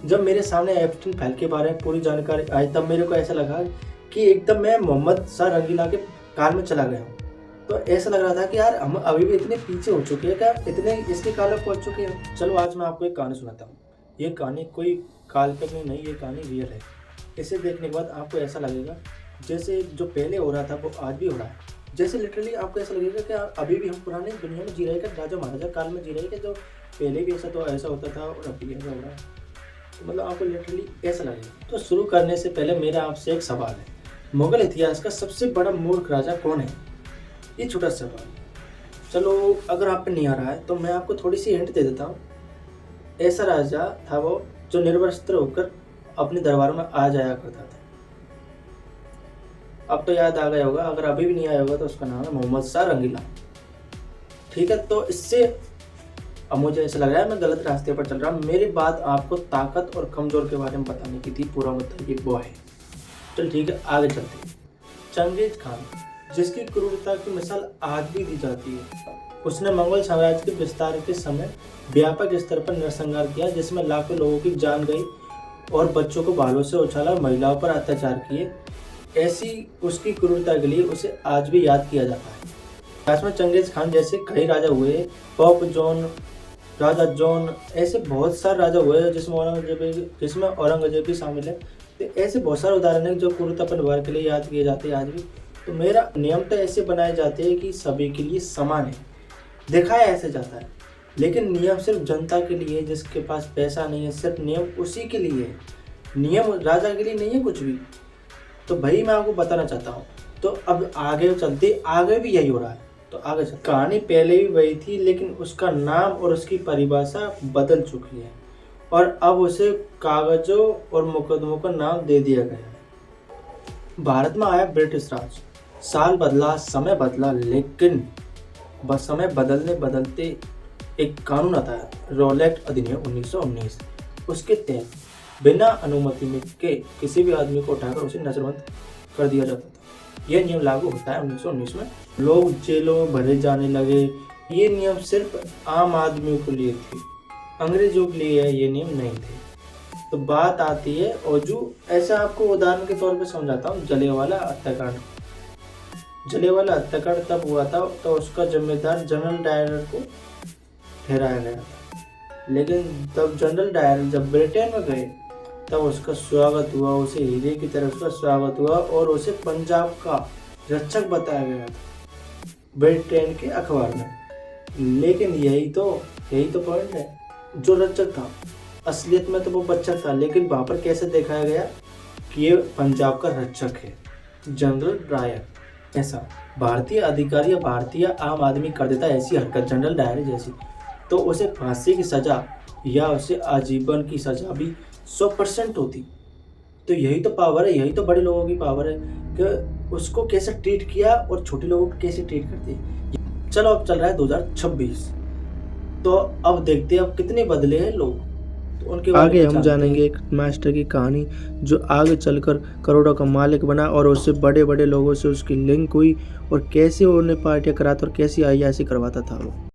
जब मेरे सामने एप्स्टीन फाइल के बारे में पूरी जानकारी आई तब मेरे को ऐसा लगा कि एकदम मैं मोहम्मद शाह रंगीला के काल में चला गया हूँ। तो ऐसा लग रहा था कि यार हम अभी भी इतने पीछे हो चुके हैं क्या, इतने इसके काल में पहुँच चुके हैं। चलो आज मैं आपको एक कहानी सुनाता हूँ। ये कहानी कोई काल्पनिक नहीं, ये कहानी रियल है। इसे देखने के बाद आपको ऐसा लगेगा जैसे जो पहले हो रहा था वो आज भी हो रहा है। जैसे लिटरली आपको ऐसा लगेगा कि अभी भी हम पुरानी दुनिया में जी रहे हैं, राजा महाराजा काल में जी रहे हैं, कि जो पहले भी ऐसा होता था और अभी भी ऐसा हो रहा है। तो मतलब आपको लिटरली ऐसा लगेगा। तो शुरू करने से पहले मेरा आपसे एक सवाल है, मुगल इतिहास का सबसे बड़ा मूर्ख राजा कौन है? ये छोटा सवाल। चलो अगर आप पे नहीं आ रहा है तो मैं आपको थोड़ी सी हिंट दे देता हूँ। ऐसा राजा था वो जो निर्वस्त्र होकर अपने दरबार में आ जाया करता था। अब तो याद आ गया होगा, अगर अभी भी नहीं आया होगा तो उसका नाम है मोहम्मद शाह रंगीला। ठीक है, तो इससे अब मुझे ऐसा लग रहा है मैं गलत रास्ते पर चल रहा हूँ। मेरी बात आपको ताकत और कमजोर के बारे में बताने की थी, पूरा मतलब ये वो है। चल ठीक है, आगे चलते हैं। चंगेज खान, जिसकी क्रूरता की मिसाल आज भी दी जाती है, उसने मंगोल साम्राज्य के विस्तार के समय व्यापक स्तर पर नरसंहार किया, जिसमें लाखों लोगों की जान गई और बच्चों को भालों से उछाला, महिलाओं पर अत्याचार किए। ऐसी उसकी क्रूरता के लिए उसे आज भी याद किया जाता है। इतिहास में चंगेज खान जैसे कई राजा हुए, पॉप जॉन, राजा जॉन, ऐसे बहुत सारे राजा हुए जिसमें औरंगजेब भी शामिल है। तो ऐसे बहुत सारे उदाहरण हैं जो क्रूरता पर निवार के लिए याद किए जाते हैं आज भी। तो मेरा नियम तो ऐसे बनाए जाते हैं कि सभी के लिए समान है, दिखाया ऐसे जाता है, लेकिन नियम सिर्फ जनता के लिए है जिसके पास पैसा नहीं है। सिर्फ नियम उसी के लिए है, नियम राजा के लिए नहीं है कुछ भी। तो भाई मैं आपको बताना चाहता हूँ। तो अब आगे चलते, आगे भी यही हो रहा है। तो आगे चलते, कहानी पहले भी वही थी, लेकिन उसका नाम और उसकी परिभाषा बदल चुकी है और अब उसे कागजों और मुकदमों का नाम दे दिया गया है। भारत में आया ब्रिटिश राज, साल बदला, समय बदला, लेकिन बस समय बदलने बदलते एक कानून आता है, रॉलेट अधिनियम 1919। उसके तहत बिना अनुमति के किसी भी आदमी को उठाकर उसे नजरबंद कर दिया जाता था। यह नियम लागू होता है 1919 में। लोग जेलों में भरे जाने लगे। ये नियम सिर्फ आम आदमियों के लिए थे, अंग्रेजों के लिए ये नियम नहीं थे। तो बात आती है औजू, ऐसा आपको उदाहरण के तौर पे समझाता हूँ। जलियांवाला हत्याकांड, जलियांवाला हत्याकांड तब हुआ था तो उसका जिम्मेदार जनरल डायर को ठहराया गया था, लेकिन तब जनरल डायर जब ब्रिटेन में गए तब उसका स्वागत हुआ, उसे हीरे की तरह उसका स्वागत हुआ और उसे पंजाब का रक्षक बताया गया था ब्रिटेन के अखबार में। लेकिन यही तो पॉइंट है, जो रक्षक था असलियत में तो वो बच्चा था, लेकिन वहां पर कैसे दिखाया गया कि ये पंजाब का रक्षक है, जनरल डायर। ऐसा भारतीय अधिकारी या भारतीय आम आदमी कर देता ऐसी हरकत जनरल डायर जैसी, तो उसे फांसी की सजा या उसे आजीवन की सजा भी 100% होती। तो यही तो पावर है, यही तो बड़े लोगों की पावर है कि उसको कैसे ट्रीट किया और छोटे लोगों को कैसे ट्रीट करते हैं। चलो अब चल रहा है 2026, तो अब देखते हैं अब कितने बदले हैं लोग। तो उनके आगे हम जानेंगे एक मास्टर की कहानी जो आगे चलकर करोड़ों का मालिक बना और उससे बड़े बड़े लोगों से उसकी लिंक हुई और कैसे उन्हें पार्टियां कराता और कैसी अय्याशी करवाता था वो।